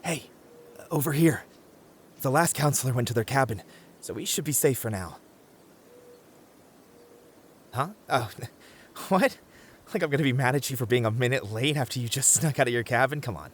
Hey, over here. The last counselor went to their cabin, so we should be safe for now. Huh? Oh, what? Like I'm gonna be mad at you for being a minute late after you just snuck out of your cabin? Come on.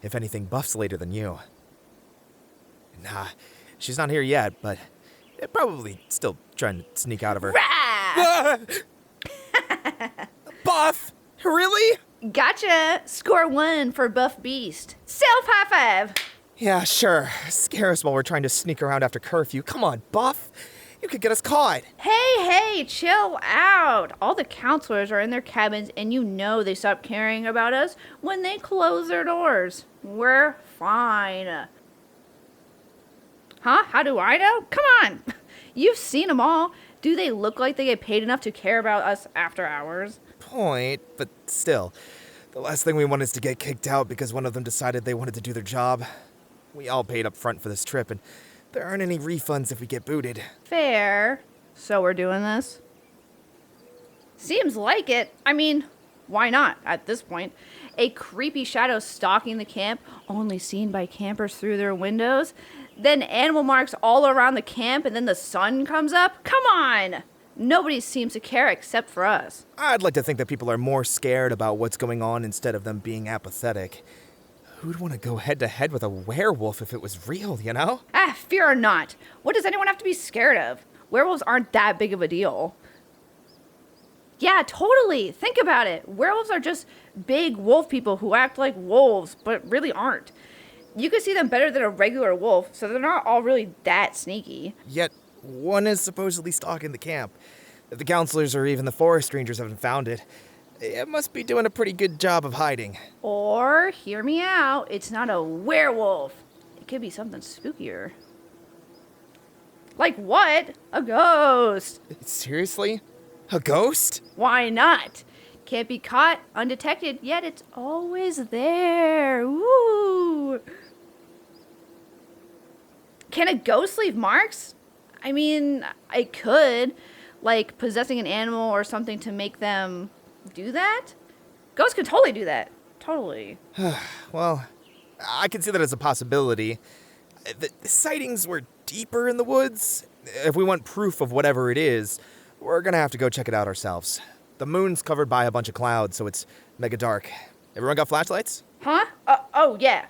If anything, Buff's later than you. Nah, she's not here yet, but probably still trying to sneak out of her. Ah! Buff! Really? Gotcha! Score 1 for Buff Beast. Self high five! Yeah, sure. Scare us while we're trying to sneak around after curfew. Come on, Buff. You could get us caught. Hey, chill out. All the counselors are in their cabins, and you know they stop caring about us when they close their doors. We're fine. Huh? How do I know? Come on. You've seen them all. Do they look like they get paid enough to care about us after hours? Point, but still. The last thing we want is to get kicked out because one of them decided they wanted to do their job. We all paid up front for this trip, and there aren't any refunds if we get booted. Fair. So we're doing this? Seems like it. I mean, why not at this point? A creepy shadow stalking the camp, only seen by campers through their windows. Then animal marks all around the camp, and then the sun comes up? Come on! Nobody seems to care except for us. I'd like to think that people are more scared about what's going on instead of them being apathetic. Who'd want to go head-to-head with a werewolf if it was real, you know? Fear or not. What does anyone have to be scared of? Werewolves aren't that big of a deal. Yeah, totally. Think about it. Werewolves are just big wolf people who act like wolves, but really aren't. You can see them better than a regular wolf, so they're not all really that sneaky. Yet, one is supposedly stalking the camp. If the counselors or even the forest rangers haven't found it, it must be doing a pretty good job of hiding. Or, hear me out, it's not a werewolf. It could be something spookier. Like what? A ghost. Seriously? A ghost? Why not? Can't be caught, undetected, yet it's always there. Woo! Can a ghost leave marks? I mean, I could. Like possessing an animal or something to make them do that? Ghosts could totally do that. Totally. Well, I can see that as a possibility. The sightings were deeper in the woods. If we want proof of whatever it is, we're gonna have to go check it out ourselves. The moon's covered by a bunch of clouds, so it's mega dark. Everyone got flashlights? Huh? Oh, yeah.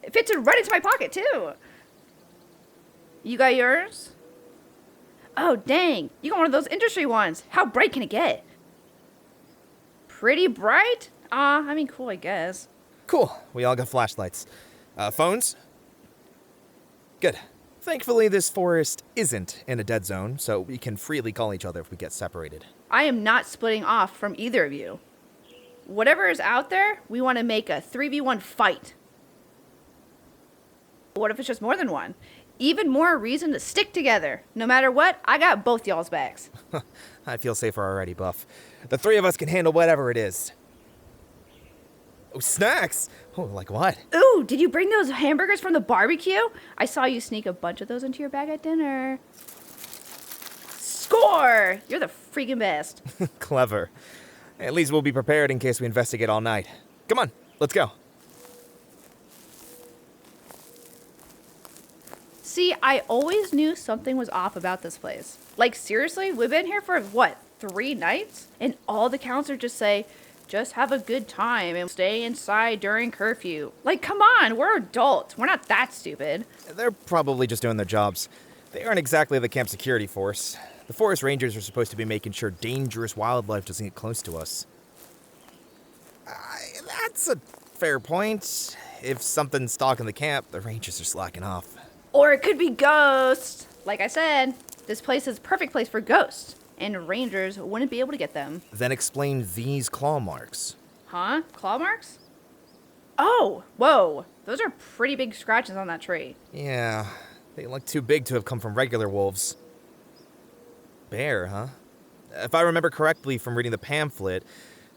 It fits right into my pocket, too. You got yours? Oh, dang. You got one of those industry ones. How bright can it get? Pretty bright? I mean, cool, I guess. Cool. We all got flashlights. Phones? Good. Thankfully, this forest isn't in a dead zone, so we can freely call each other if we get separated. I am not splitting off from either of you. Whatever is out there, we want to make a 3v1 fight. What if it's just more than one? Even more reason to stick together. No matter what, I got both y'all's backs. I feel safer already, Buff. The three of us can handle whatever it is. Oh, snacks! Oh, like what? Ooh, did you bring those hamburgers from the barbecue? I saw you sneak a bunch of those into your bag at dinner. Score! You're the freaking best. Clever. At least we'll be prepared in case we investigate all night. Come on, let's go. See, I always knew something was off about this place. Like, seriously, we've been here for, 3 nights? And all the counselors just say, just have a good time and stay inside during curfew. Like, come on, we're adults. We're not that stupid. They're probably just doing their jobs. They aren't exactly the camp security force. The forest rangers are supposed to be making sure dangerous wildlife doesn't get close to us. That's a fair point. If something's stalking the camp, the rangers are slacking off. Or it could be ghosts. Like I said, this place is a perfect place for ghosts, and rangers wouldn't be able to get them. Then explain these claw marks. Huh? Claw marks? Oh, whoa. Those are pretty big scratches on that tree. Yeah, they look too big to have come from regular wolves. Bear, huh? If I remember correctly from reading the pamphlet,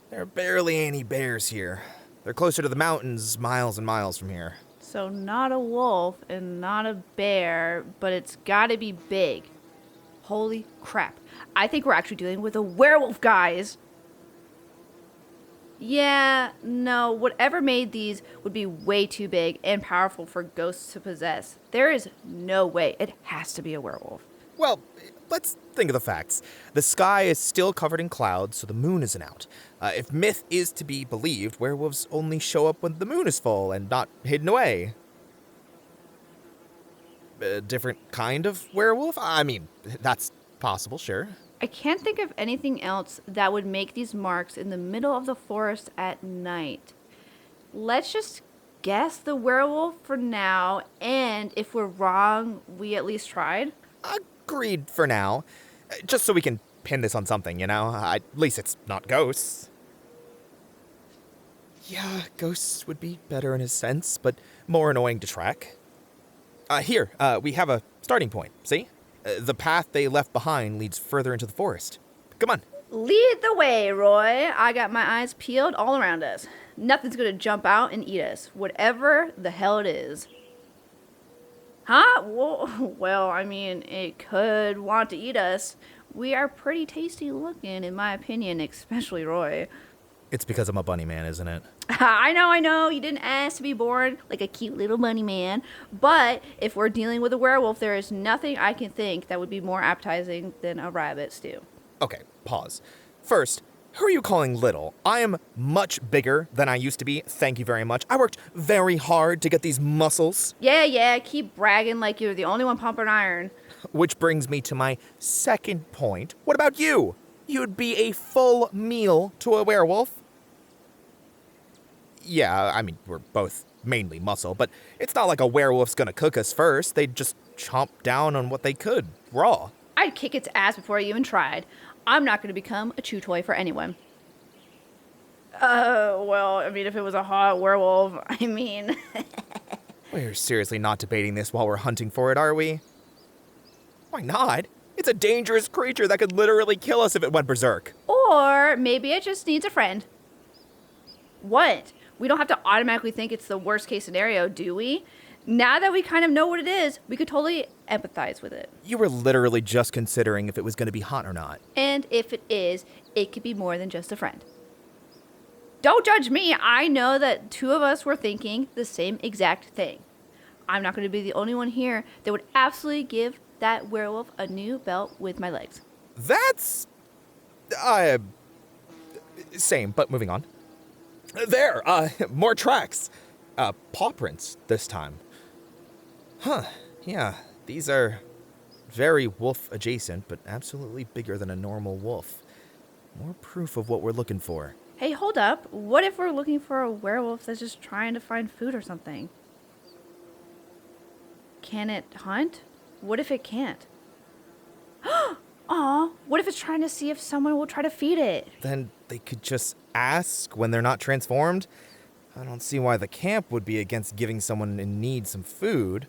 there are barely any bears here. They're closer to the mountains, miles and miles from here. So not a wolf and not a bear, but it's gotta be big. Holy crap. I think we're actually dealing with a werewolf, guys. Yeah, no, whatever made these would be way too big and powerful for ghosts to possess. There is no way. It has to be a werewolf. Well, let's think of the facts. The sky is still covered in clouds, so the moon isn't out. If myth is to be believed, werewolves only show up when the moon is full and not hidden away. A different kind of werewolf? I mean, that's possible, sure. I can't think of anything else that would make these marks in the middle of the forest at night. Let's just guess the werewolf for now, and if we're wrong, we at least tried. Agreed for now. Just so we can pin this on something, you know? At least it's not ghosts. Yeah, ghosts would be better in a sense, but more annoying to track. Here, we have a starting point, see? The path they left behind leads further into the forest. Come on. Lead the way, Roy. I got my eyes peeled all around us. Nothing's gonna jump out and eat us, whatever the hell it is. Huh? Well, I mean, it could want to eat us. We are pretty tasty looking, in my opinion, especially Roy. It's because I'm a bunny man, isn't it? I know, you didn't ask to be born like a cute little bunny man. But if we're dealing with a werewolf, there is nothing I can think that would be more appetizing than a rabbit stew. Okay, pause. First, who are you calling little? I am much bigger than I used to be, thank you very much. I worked very hard to get these muscles. Yeah, keep bragging like you're the only one pumping iron. Which brings me to my second point. What about you? You'd be a full meal to a werewolf. Yeah, I mean, we're both mainly muscle, but it's not like a werewolf's gonna cook us first. They'd just chomp down on what they could, raw. I'd kick its ass before I even tried. I'm not going to become a chew toy for anyone. Well, I mean, if it was a hot werewolf, I mean... We're seriously not debating this while we're hunting for it, are we? Why not? It's a dangerous creature that could literally kill us if it went berserk. Or maybe it just needs a friend. What? We don't have to automatically think it's the worst case scenario, do we? Now that we kind of know what it is, we could totally empathize with it. You were literally just considering if it was going to be hot or not. And if it is, it could be more than just a friend. Don't judge me. I know that two of us were thinking the same exact thing. I'm not going to be the only one here that would absolutely give that werewolf a new belt with my legs. That's... same, but moving on. There, more tracks. Paw prints this time. Huh, yeah, these are very wolf adjacent, but absolutely bigger than a normal wolf. More proof of what we're looking for. Hey, hold up. What if we're looking for a werewolf that's just trying to find food or something? Can it hunt? What if it can't? Aw, what if it's trying to see if someone will try to feed it? Then they could just ask when they're not transformed. I don't see why the camp would be against giving someone in need some food.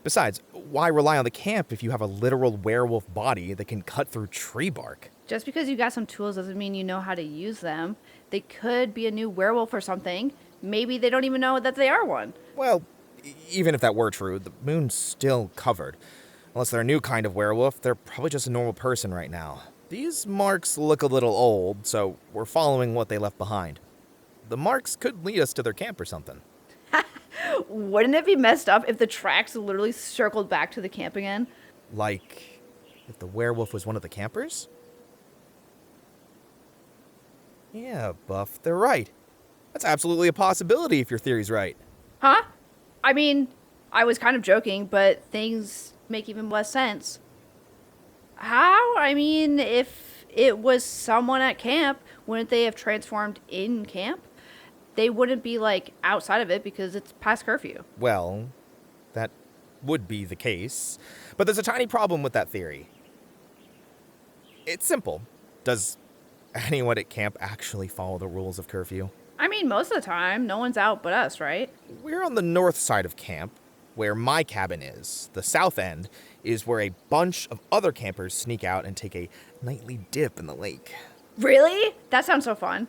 Besides, why rely on the camp if you have a literal werewolf body that can cut through tree bark? Just because you got some tools doesn't mean you know how to use them. They could be a new werewolf or something. Maybe they don't even know that they are one. Well, even if that were true, the moon's still covered. Unless they're a new kind of werewolf, they're probably just a normal person right now. These marks look a little old, so we're following what they left behind. The marks could lead us to their camp or something. Wouldn't it be messed up if the tracks literally circled back to the camp again? Like, if the werewolf was one of the campers? Yeah, Buff, they're right. That's absolutely a possibility if your theory's right. Huh? I mean, I was kind of joking, but things make even less sense. How? I mean, if it was someone at camp, wouldn't they have transformed in camp? They wouldn't be, like, outside of it because it's past curfew. Well, that would be the case. But there's a tiny problem with that theory. It's simple. Does anyone at camp actually follow the rules of curfew? I mean, most of the time, no one's out but us, right? We're on the north side of camp, where my cabin is. The south end is where a bunch of other campers sneak out and take a nightly dip in the lake. Really? That sounds so fun.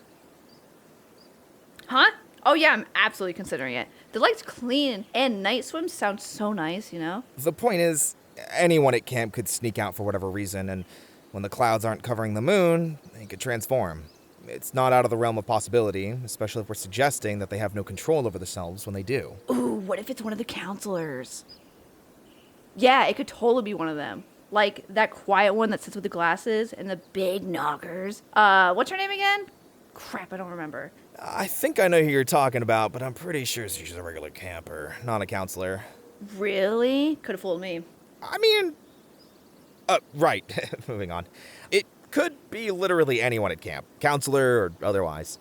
Huh? Oh yeah, I'm absolutely considering it. The lake's clean and night swims sound so nice, you know? The point is, anyone at camp could sneak out for whatever reason, and when the clouds aren't covering the moon, they could transform. it's not out of the realm of possibility, especially if we're suggesting that they have no control over themselves when they do. Ooh, what if it's one of the counselors? Yeah, it could totally be one of them. Like that quiet one that sits with the glasses and the big knockers. What's her name again? Crap, I don't remember. I think I know who you're talking about, but I'm pretty sure she's a regular camper, not a counselor. Really? Could have fooled me. I mean... right. Moving on. It could be literally anyone at camp, counselor or otherwise.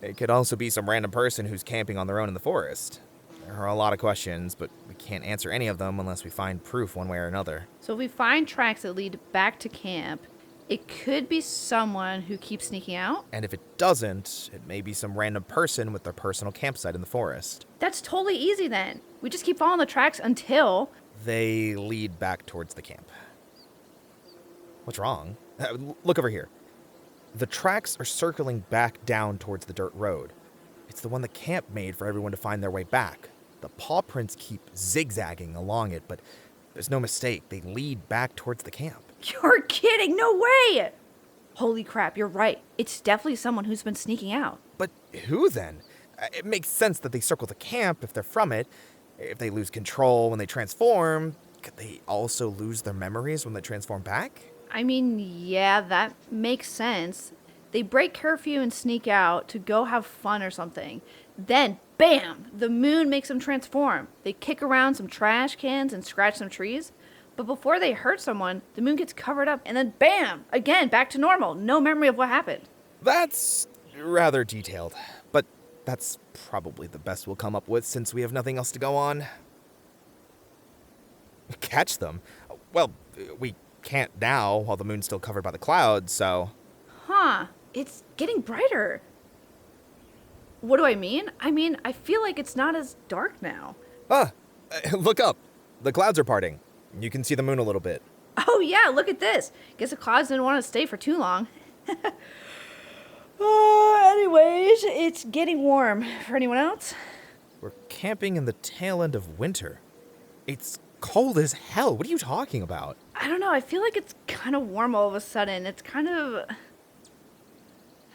It could also be some random person who's camping on their own in the forest. There are a lot of questions, but we can't answer any of them unless we find proof one way or another. So if we find tracks that lead back to camp, it could be someone who keeps sneaking out. And if it doesn't, it may be some random person with their personal campsite in the forest. That's totally easy then. We just keep following the tracks until... They lead back towards the camp. What's wrong? Look over here. The tracks are circling back down towards the dirt road. It's the one the camp made for everyone to find their way back. The paw prints keep zigzagging along it, but there's no mistake. They lead back towards the camp. You're kidding! No way! Holy crap, you're right. It's definitely someone who's been sneaking out. But who then? It makes sense that they circle the camp if they're from it. If they lose control when they transform, could they also lose their memories when they transform back? I mean, yeah, that makes sense. They break curfew and sneak out to go have fun or something. Then, bam! The moon makes them transform. They kick around some trash cans and scratch some trees. But before they hurt someone, the moon gets covered up and then bam! Again, back to normal. No memory of what happened. That's rather detailed, but that's probably the best we'll come up with since we have nothing else to go on. Catch them? Well, we can't now while the moon's still covered by the clouds, so... Huh. It's getting brighter. What do I mean? I feel like it's not as dark now. Look up. The clouds are parting. You can see the moon a little bit. Oh yeah, look at this. Guess the clouds didn't want to stay for too long. Anyways, it's getting warm. For anyone else? We're camping in the tail end of winter. It's cold as hell. What are you talking about? I don't know. I feel like it's kind of warm all of a sudden. It's kind of...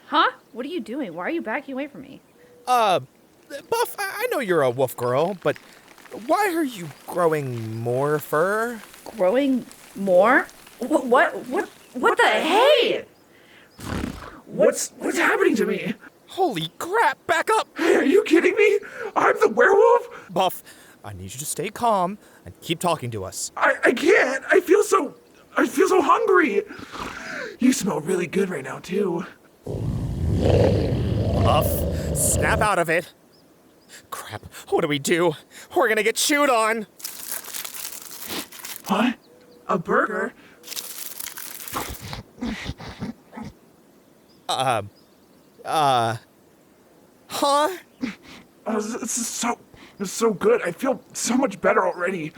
Huh? What are you doing? Why are you backing away from me? Buff, I know you're a wolf girl, but why are you growing more fur? Growing more? What the hey? What's happening to me? Holy crap, back up! Hey, are you kidding me? I'm the werewolf? Buff, I need you to stay calm and keep talking to us. I can't. I feel so hungry. You smell really good right now, too. Buff, snap out of it. Crap, what do we do? We're gonna get chewed on. What? A burger? Huh? Oh, this is so good. I feel so much better already.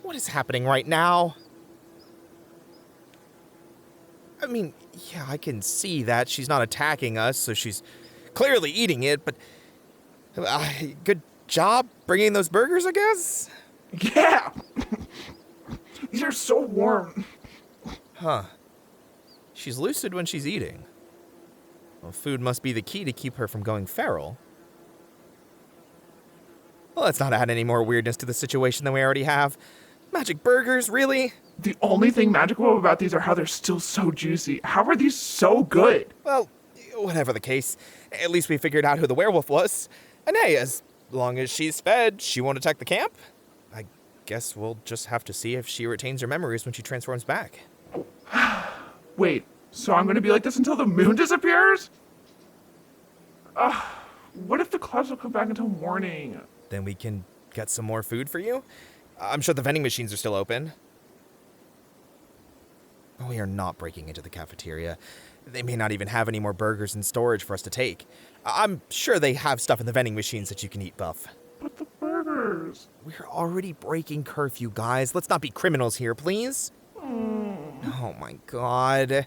What is happening right now? I mean, yeah, I can see that she's not attacking us, so she's clearly eating it, but good job bringing those burgers, I guess? Yeah! These are so warm. Huh. She's lucid when she's eating. Well, food must be the key to keep her from going feral. Well, let's not add any more weirdness to the situation than we already have. Magic burgers, really? The only thing magical about these are how they're still so juicy. How are these so good? Well, whatever the case, at least we figured out who the werewolf was. And hey, as long as she's fed, she won't attack the camp. I guess we'll just have to see if she retains her memories when she transforms back. Wait, so I'm gonna be like this until the moon disappears? What if the clouds will come back until morning? Then we can get some more food for you? I'm sure the vending machines are still open. We are not breaking into the cafeteria. They may not even have any more burgers in storage for us to take. I'm sure they have stuff in the vending machines that you can eat, Buff. But the burgers... We're already breaking curfew, guys. Let's not be criminals here, please. Oh my god.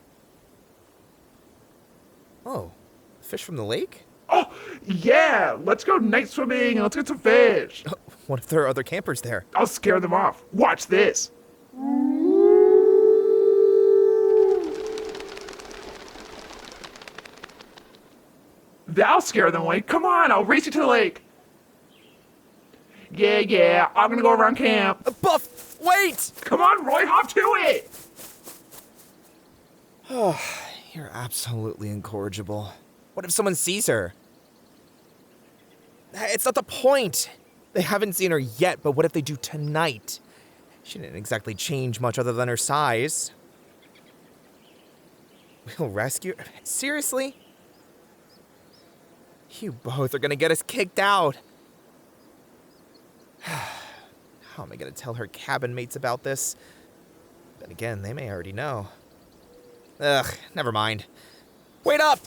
Oh, fish from the lake? Oh, yeah! Let's go night swimming and let's get some fish! What if there are other campers there? I'll scare them off. Watch this! That'll scare them away. Come on, I'll race you to the lake. Yeah, I'm gonna go around camp. Buff, wait! Come on, Roy, hop to it! You're absolutely incorrigible. What if someone sees her? It's not the point. They haven't seen her yet, but what if they do tonight? She didn't exactly change much other than her size. We'll rescue her? Seriously? You both are gonna get us kicked out. How am I gonna tell her cabin mates about this? Then again, they may already know. Ugh, never mind. Wait up!